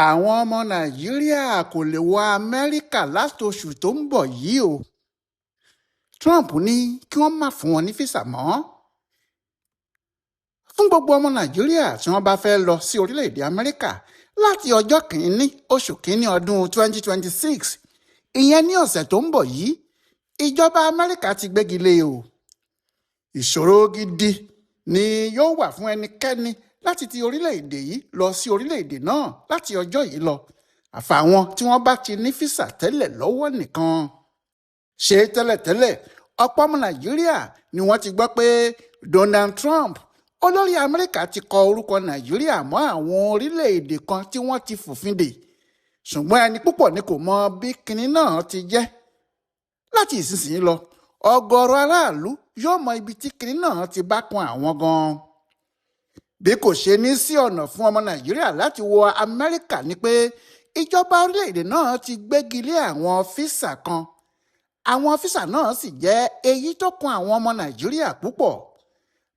àwọn ọmọ nàìjíríà kò lè wọ amẹ́ríkà látoṣù tó ń bọ̀ yìí o. Trump ní kí wọ́n má fún wọn ní físà mọ́. Fún gbogbo ọmọ nàìjíríà tí wọ́n bá fẹ́ lọ sí orílẹ̀-èdè amẹ́ríkà láti ọjọ́ kìíní oṣù kìíní ọdún 2026 ìyẹn ní ọ̀sẹ̀ tó ń bọ̀ yìí, ìjọba amẹ́ríkà ti gbégi lé o. Ìṣòro gidi ni yóò wà fún ẹnikẹ́ni láti ti orílẹ̀-èdè yìí lọ sí orílẹ̀-èdè náà láti ọjọ́ yìí lọ, àfàwọn tí wọ́n bá ti ní físà tẹ́lẹ̀ lọ́wọ́ nìkan. Ṣé tẹ́lẹ̀tẹ́lẹ̀ ọ̀pọ̀ ọmọ nàìjíríà ni wọ́n ti gbọ́ pé Donald Trump, olórí amẹ́ríkà, ti kọ orúkọ nàìjíríà mọ́ àwọn orílẹ̀-èdè kan tí wọ́n ti fòfin dè, ṣùgbọ́n ẹni púpọ̀ ni kò mọ bí kinní náà ti jẹ́. Láti ìsinsìnyí lọ, ọ̀gọ̀rọ̀ aráàlú yóò mọ ibi tí kinní náà ti bá kan àwọn gan. Bí kò ṣe ní sí ọ̀nà fún ọmọ nàìjíríà láti wọ amẹ́ríkà ni pé ìjọba orílẹ̀-èdè náà ti gbégi lé àwọn físà kan. Àwọn físà náà sì jẹ́ èyí tó kan àwọn ọmọ nàìjíríà púpọ̀.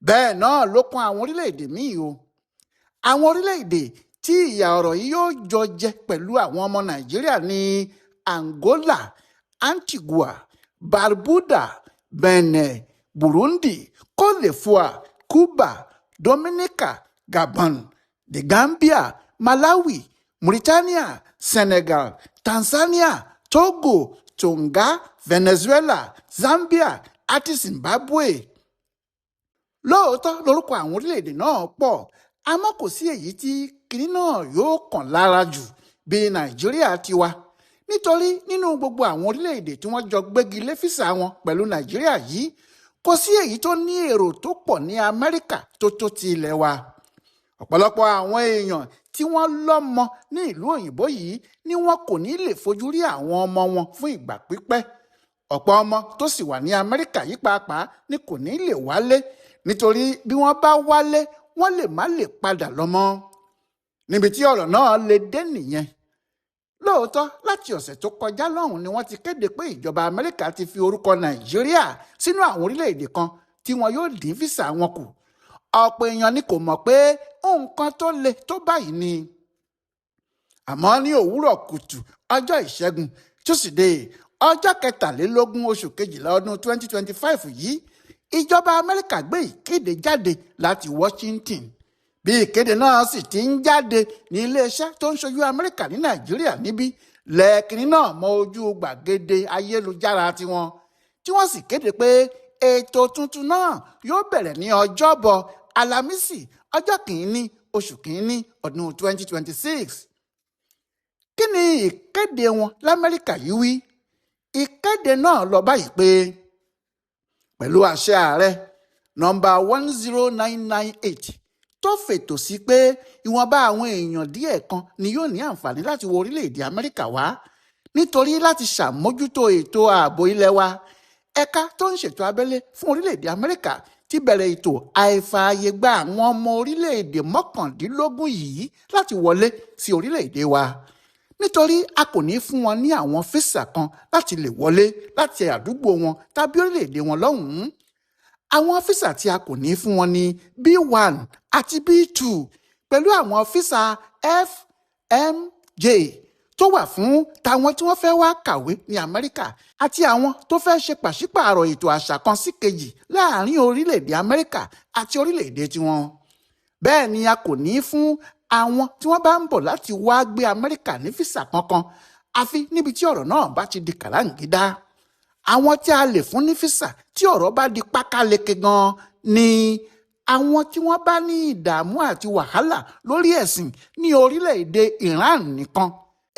Bẹ́ẹ̀ náà ló kan àwọn orílẹ̀-èdè míì o. Àwọn orílẹ̀-èdè tí ìyà ọ̀rọ̀ yìí yóò jọ jẹ pẹ̀lú àwọn ọmọ nàìjíríà ní Angola, Antigua, Barbuda, Benin, Burundi, Cote d'Ivoire, Cuba, Dominica, Gabon, The Gambia, Malawi, Mauritania, Senegal, Tanzania, Togo, Tonga, Venezuela, Zambia àti Zimbabwe. Lóòótọ́ lórúkọ àwọn orílẹ̀-èdè náà pọ̀, àmọ́ kò sí èyí tí kinní náà yóò kàn lára jù bí Nàìjíríà tiwa, nítorí nínú gbogbo àwọn orílẹ̀-èdè tí wọ́n jọ gbégi lé físà wọn pẹ̀lú Nàìjíríà yìí, kò sí èyí tó ní èrò tó pọ̀ ní Amẹ́ríkà tó ti ilẹ̀ wa. Ọ̀pọ̀lọpọ̀ àwọn èèyàn tí wọ́n lọ́mọ ní ìlú òyìnbó yìí ni wọn kò ní lè fojú rí àwọn ọmọ wọn fún ìgbà pípẹ́. Ọ̀pọ̀ ọmọ tó sì wà ní Amẹ́ríkà yìí pàápàá ni kò ní lè wálé, nítorí bí wọ́n bá wálé wọ́n lè má lè padà lọ mọ́. Níbi tí ọ̀rọ̀ náà lè dé nìyẹn. Lóòótọ́ láti ọ̀sẹ̀ tó kọjá lọ́hùn ni wọ́n ti kéde pé ìjọba Amẹ́ríkà ti fi orúkọ Nàìjíríà sínú àwọn orílẹ̀-èdè kan tí wọn yóò dín físà wọn kù. Ọ̀pọ̀ èèyàn ni kò mọ̀ pé nǹkan tó le tó báyìí ni. Àmọ́ ní òwúrọ̀ kùtù ọjọ́ ìṣẹ́gun Tuesday ọjọ́ 23 oṣù kejìlá ọdún 2025 yìí, ìjọba Amẹ́ríkà gbé ìkéde jáde láti Washington. Bí ìkéde náà sì ti ń jáde ní iléeṣẹ́ tó ń ṣojú Amẹ́ríkà ní Nàìjíríà níbí, lẹ́ẹ̀kìnní náà mọ ojú gbàgede ayélujára tiwọn, tí wọ́n sì kéde pé ètò tuntun náà yóò bẹ̀rẹ̀ ní ọjọ́bọ̀ Àlàmísì ọjọ́ kìíní oṣù kìíní ọdún 2026. Kí ni ìkéde wọn l'Amẹ́ríkà yìí wí? Ìkéde náà lọ báyìí pé pẹ̀lú àṣẹ ààrẹ nọ́mbà 10998 tó fètò sí pé ìwọ̀nba àwọn èèyàn díẹ̀ kan ni yóò ní àǹfààní láti wọ orílẹ̀-èdè Amẹ́ríkà wá nítorí láti ṣàmójútó ètò ààbò ilẹ̀ wa. Ẹ̀ka tó ń ṣètò abẹ́lé fún orílẹ̀-èdè Amẹ́ríkà ti bẹ̀rẹ̀ ètò àìfààyè gba àwọn ọmọ orílẹ̀-èdè 19 yìí láti wọlé sí orílẹ̀-èdè wa, nítorí a kò ní fún wọn ní àwọn físà kan láti lè wọlé láti àdúgbò wọn tàbí orílẹ̀-èdè wọn lọ́hùn-ún. Àwọn físà tí a kò ní fún wọn ní B1 àti B2 pẹ̀lú àwọn físà FMJ tó wà fún tàwọn tí wọ́n fẹ́ wá kàwé ní Amẹ́ríkà àti àwọn tó fẹ́ ṣe pàṣípààrọ̀ ètò àṣà kan sí kejì láàrin orílẹ̀-èdè Amẹ́ríkà àti orílẹ̀-èdè tiwọn. Bẹ́ẹ̀ ni a kò ní fún àwọn tí wọ́n bá ń bọ̀ láti wá gbé Amẹ́ríkà ní físà kankan, àfi níbi tí ọ̀rọ̀ náà bá ti di kàráǹgídá. Àwọn tí a lè fún ní físà tí ọ̀rọ̀ bá di pákáleke gan ni àwọn tí wọ́n bá ní ìdààmú àti wàhálà lórí ẹ̀sìn ní orílẹ̀-èdè Iran nìkan.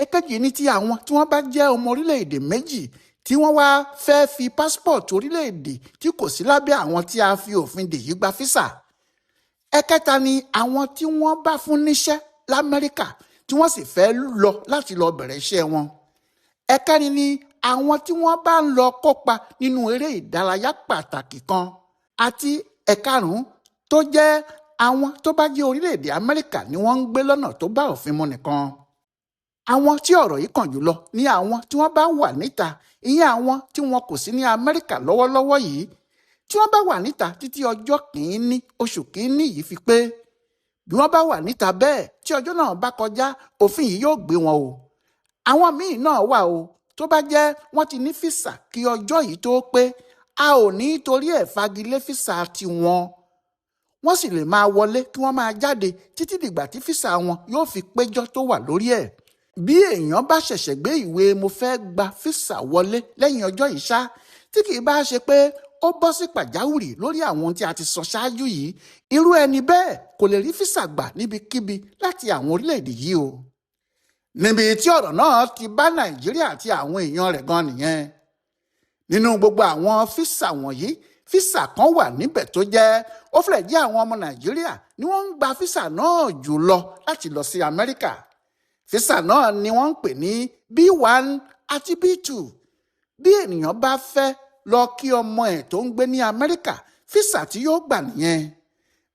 Èkejì ni ti àwọn tí wọ́n bá jẹ́ ọmọ orílẹ̀-èdè méjì tí wọ́n wá fẹ́ fi pásítọ̀tù orílẹ̀-èdè tí kò sí lábẹ́ àwọn tí a fi òfin dè yìí gba físà. Ẹ̀kẹta ni àwọn tí wọ́n bá fún níṣẹ́ l'Amẹ́ríkà tí wọ́n sì fẹ́ lọ láti lọ bẹ̀rẹ̀ iṣẹ́ wọn. Ẹ̀kẹrin ni àwọn tí wọ́n bá ń lọ kópa nínú eré ìdárayá pàtàkì kan. Àti ẹ̀karùn-ún tó jẹ́ àwọn tó bá jẹ́ orílẹ̀-èdè Amẹ́ríkà ni wọ́n ń gbé lọ́nà tó bá òfin mu nìkan. Àwọn tí ọ̀rọ̀ yìí kàn jùlọ ni àwọn tí wọ́n bá wà níta, ìyẹn àwọn tí wọn kò sí ní Amẹ́ríkà lọ́wọ́lọ́wọ́ yìí, tí wọ́n bá wà níta títí ọjọ́ kìíní oṣù kìíní yìí fi pé. bí wọ́n bá wà níta bẹ́ẹ̀ tí ọjọ́ náà bá kọjá òfin yìí yóò gbé wọn o. Àwọn míì náà wà o tó bá jẹ́ wọ́n ti ní físà kí ọjọ́ yìí tó pé a ò ní torí ẹ̀ fagilé físà tiwọn. Wọ́n sì lè máa wọlé kí wọ́n máa jáde títí dìgbà tí físà wọn yóò fi péjọ tó wà lórí ẹ̀. Bí èèyàn bá ṣẹ̀ṣẹ̀ gbé ìwé mo fẹ́ gba físà wọlé lẹ́yìn ọjọ́ yìí ṣá tí kì í bá ṣe pé ó bọ́ sí pàjáwìrì lórí àwọn ohun tí a ti sọ ṣáájú yìí, irú ẹni bẹ́ẹ̀ kò lè rí físà gbà níbikíbi láti àwọn orílẹ̀-èdè yìí o. Níbi tí ọ̀rọ̀ náà ti bá Nàìjíríà àti àwọn èèyàn rẹ̀ gan nìyẹn. Nínú gbogbo àwọn físà wọ̀nyí, físà kan wà níbẹ̀ tó jẹ́ ó fẹ́rẹ̀ jẹ́ àwọn ọmọ Nàìjíríà ni wọ́n ń gba físà náà jù lọ láti lọ sí Amẹ́ríkà. Físà náà ni wọ́n ń pè ní B1 àti B2. Bí ènìyàn bá fẹ́ lọ kí ọmọ ẹ̀ tó ń gbé ní Amẹ́ríkà, físà tí yóò gbà nìyẹn.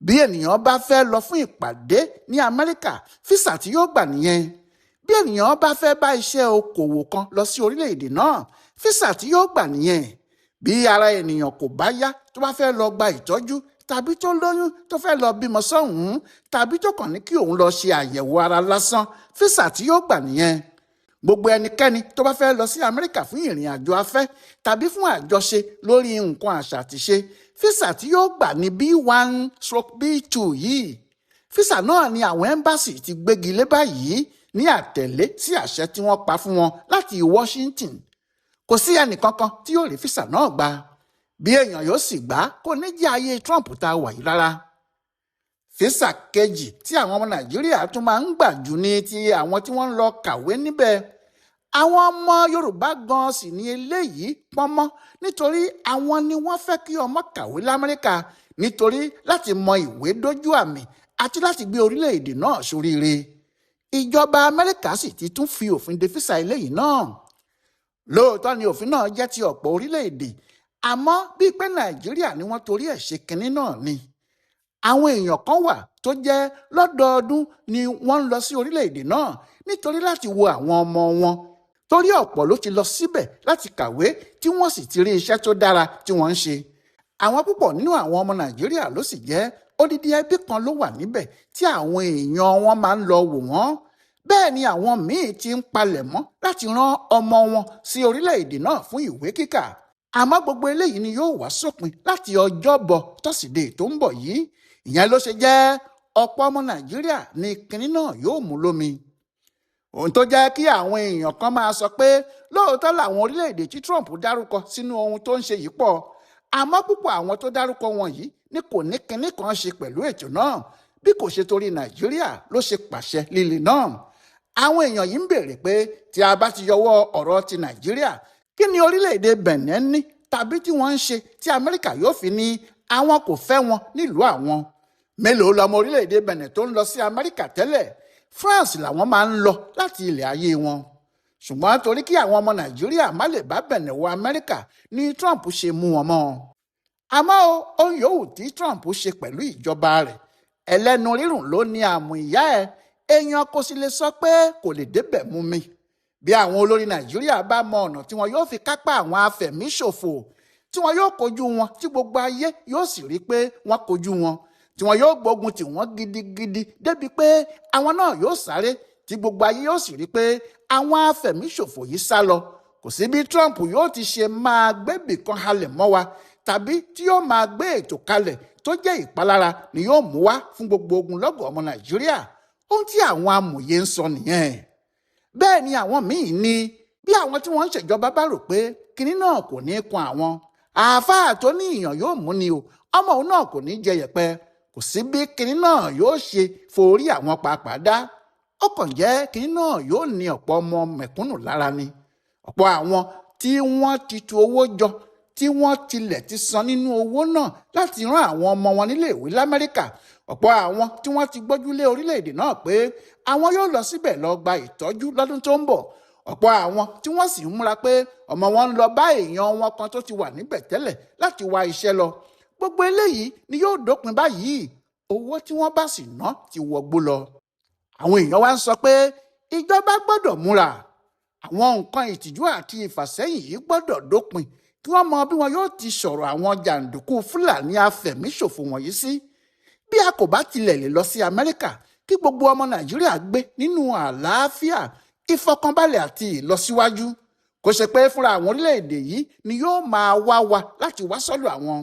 Bí ènìyàn bá fẹ́ lọ fún ìpàdé ní Amẹ́ríkà, físà tí yóò gbà nìyẹn. Bí ènìyàn bá fẹ́ bá iṣẹ́ okòwò kan lọ sí orílẹ̀-èdè náà, físà tí yóò gbà nìyẹn. Bí ara ènìyàn kò bá yá tó bá fẹ́ lọ gba ìtọ́jú tàbí tó lóyún tó fẹ́ lọ bímọ sọ́hùn-ún tàbí tó kàn ní kí òun lọ ṣe àyẹ̀wò ara lásán, físà tí yóò gbà nìyẹn. Gbogbo ẹnikẹ́ni tó bá fẹ́ lọ sí Amẹ́ríkà fún ìrìn àjò afẹ́ tàbí fún àjọṣe lórí nǹkan àṣà àti ṣe, físà tí yóò gbà ní B1/B2 yìí. Físà náà ni àwọn ẹ́mbásì ti gbégi lé báyìí ní àtẹ̀lé sí àṣẹ tí wọ́n pa fún wọn láti Washington. Kò sí ẹnìkankan tí yóò rí físà náà gbà. Bí èèyàn yóò sì gbà kò ní jẹ́ ayé Trump tá a wà yìí rárá. Físà kejì tí àwọn ọmọ Nàìjíríà tún máa ń gbà jù ní ti àwọn tí wọ́n ń lọ kàwé níbẹ̀. Àwọn ọmọ Yorùbá gan sì ní eléyìí pọ́nmọ́ nítorí àwọn ni wọ́n fẹ́ kí ọmọ kàwé l'Amẹ́ríkà nítorí láti mọ ìwé dójú àmì àti láti gbé orílẹ̀-èdè náà ṣoríire. Ìjọba Amẹ́ríkà sì ti tún fi òfin de físà eléyìí náà. Lóòótọ́ ni òfin náà jẹ́ ti ọ̀pọ̀ orílẹ̀-èdè, àmọ́ bíi pé Nàìjíríà ni wọ́n torí ẹ̀ ṣe kinní náà ni. Àwọn èèyàn kan wà tó jẹ́ lọ́dọọdún ni wọ́n ń lọ sí orílẹ̀-èdè náà nítorí láti wo àwọn ọmọ wọn. Torí ọ̀pọ̀ ló ti lọ síbẹ̀ láti kàwé tí wọ́n sì ti rí iṣẹ́ tó dára tí wọ́n ń ṣe. Àwọn púpọ̀ nínú àwọn ọmọ Nàìjíríà ló sì jẹ́ odidi ẹbí kan ló wà níbẹ̀ tí àwọn èèyàn wọn máa ń lọ wò wọ́n. Bẹ́ẹ̀ ni àwọn míì ti ń palẹ̀ mọ́ láti rán ọmọ wọn sí orílẹ̀-èdè náà fún ìwé kíkà. Àmọ́ gbogbo eléyìí ni yóò wá sópin láti Ọjọ́bọ̀ tọ́sídẹ̀ẹ́ tó ń bọ̀ yìí. Ìyẹn ló ṣe jẹ́ ọ̀pọ̀ ọmọ Nàìjíríà ní kinní náà yóò mú lómi. Ohun tó jẹ́ kí àwọn èèyàn kan máa sọ pé lóòótọ́ làwọn orílẹ̀-èdè tí Trump dárúkọ sínú ohun tó ń ṣe yìí pọ̀, àmọ́ púpọ̀ àwọn tó dárúkọ wọn yìí ni kò ní kinní kan ṣe pẹ̀lú ètò náà bí kò ṣe torí Nàìjíríà ló ṣe pàṣẹ líle náà. Àwọn èèyàn yìí ń béèrè pé tí a bá ti yọwọ́ ọ̀rọ̀ ti Nàìjíríà, kí ni orílẹ̀-èdè Benin ní tàbí tí wọ́n ń ṣe tí Amẹ́ríkà yóò fi ní àwọn kò fẹ́ wọn nílùú àwọn? Mélòó lọmọ orílẹ̀-èdè Benin tó ń lọ sí Amẹ́ríkà tẹ́lẹ̀? France làwọn máa ń lọ láti ilẹ̀ ayé wọn. Ṣùgbọ́n torí kí àwọn ọmọ Nàìjíríà má lè bá Benin wọ Amẹ́ríkà ni Trump ṣe mú wọn mọ́. Àmọ́ ohun yòówù tí Trump ṣe pẹ̀lú ìjọba rẹ̀, ẹlẹ́nu rírùn ló ní àmù ìyá ẹ̀. Èèyàn kò sì lè sọ pé kò lè débẹ̀ mú mi. Bí àwọn olórí Nàìjíríà bá mọ ọ̀nà tí wọn yóò fi kápá àwọn afẹ̀míṣòfò, tí wọn yóò kojú wọn tí gbogbo ayé yóò sì rí pé wọ́n kojú wọn, tí wọn yóò gbógun tì wọ́n gidigidi débi pé àwọn náà yóò sáré tí gbogbo ayé yóò sì rí pé àwọn afẹ̀míṣòfò yìí sá lọ. Kò sí bí Trump yóò ti ṣe máa gbébì kan halẹ̀ mọ́ wa tàbí tí yóò máa gbé ètò kalẹ̀ tó jẹ́ ìpalára ni yóò mú wá fún gbogbo ogunlọ́gọ̀ ọmọ Nàìjíríà. Ohun tí àwọn amòye ń sọ nìyẹn. Bẹ́ẹ̀ ni àwọn míì ní bí àwọn tí wọ́n ń ṣèjọba bá rò pé kinní náà kò ní kun àwọn. Àáfàá tó ní ìyàn yóò mú ni o, ọmọ òun náà kò ní jẹ yẹ̀pẹ̀. Kò sí bí kinní náà yóò ṣe forí àwọn pàápàá dá. Ó kàn jẹ́ kinní náà yóò ní ọ̀pọ̀ ọmọ mẹ̀kúnnù lára ni. Ọ̀pọ̀ àwọn tí wọ́n ti tu owó jọ tí wọ́n tilẹ̀ ti san nínú owó náà láti rán àwọn ọmọ wọn nílé ìwé l'Amẹ́ríkà. Ọ̀pọ̀ àwọn tí wọ́n ti gbójúlé orílẹ̀-èdè náà pé àwọn yóò lọ síbẹ̀ lọ gba ìtọ́jú lọ́dún tó ń bọ̀. Ọ̀pọ̀ àwọn tí wọ́n sì ń múra pé ọmọ wọn ń lọ bá èèyàn wọn kan tó ti wà níbẹ̀ tẹ́lẹ̀ láti wá iṣẹ́ lọ. Gbogbo eléyìí ni yóò dópin báyìí. Owó tí wọ́n bá sì ná ti wọgbó lọ. Àwọn èèyàn wá ń sọ pé ìjọba gbọ́dọ̀ múra. Àwọn nǹkan ìtìjú àti ìfàsẹ́yìn yìí gbọ́dọ̀ dópin kí wọ́n mọ bí wọn yóò ti sọ̀rọ̀ àwọn jàǹdùkú Fúlàní afẹ̀míṣòfò wọ̀nyí sí. Bí bí a kò bá tilẹ̀ lè lọ sí Amẹ́ríkà kí gbogbo ọmọ Nàìjíríà gbé nínú àlàáfíà, ìfọkànbalẹ̀ àti ìlọsíwájú, kò ṣe pé fúnra àwọn orílẹ̀-èdè yìí ni yóò máa wá wa láti wá sọ́dọ̀ àwọn.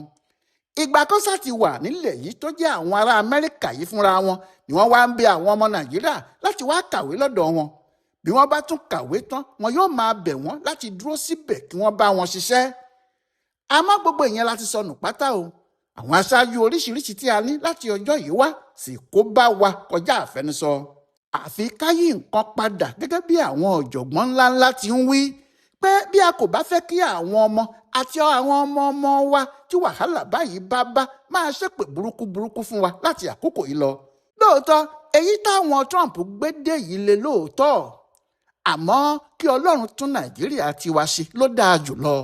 Ìgbà kan sá ti wà nílẹ̀ yìí tó jẹ́ àwọn ará Amẹ́ríkà yìí fúnra wọn ni wọ́n wá ń bẹ àwọn ọmọ Nàìjíríà láti wá kàwé lọ́dọ̀ wọn. Bí wọ́n bá tún kàwé tán, wọn yóò máa bẹ̀ wọ́n láti dúró síbẹ̀ kí wọ́n bá wọn ṣiṣẹ́. Àmọ́ gbogbo ìyẹn láti sọnù pátá o. Àwọn aṣáájú oríṣiríṣi tí a ní láti ọjọ́ yìí wá sì kó bá wa kọjá àfẹnusọ. Àfi ká yí nǹkan padà gẹ́gẹ́ bí àwọn ọ̀jọ̀gbọ́n ńláńlá ti ń wí pé bí a kò bá fẹ́ kí àwọn ọmọ àti àwọn ọmọ wa tí wàhálà báyìí bá máa ṣépè burúkú fún wa láti àkókò yìí lọ. Lóòótọ́ èyí táwọn Trump gbé dé yìí le lóòótọ́, àmọ́ kí Ọlọ́run tún Nàìjíríà tiwa ṣe ló dáa jùlọ.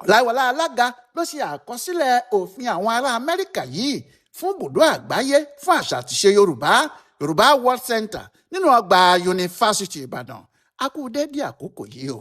Ọláìwọlá Alága ló ṣe àkọsílẹ̀ òfin àwọn ará Amẹ́ríkà yìí fún ibùdó àgbáyé fún àṣà àtiṣe Yorùbá World Center nínú ọgbà Yunifásítì Ìbàdàn. A kú dédé àkókò yìí o.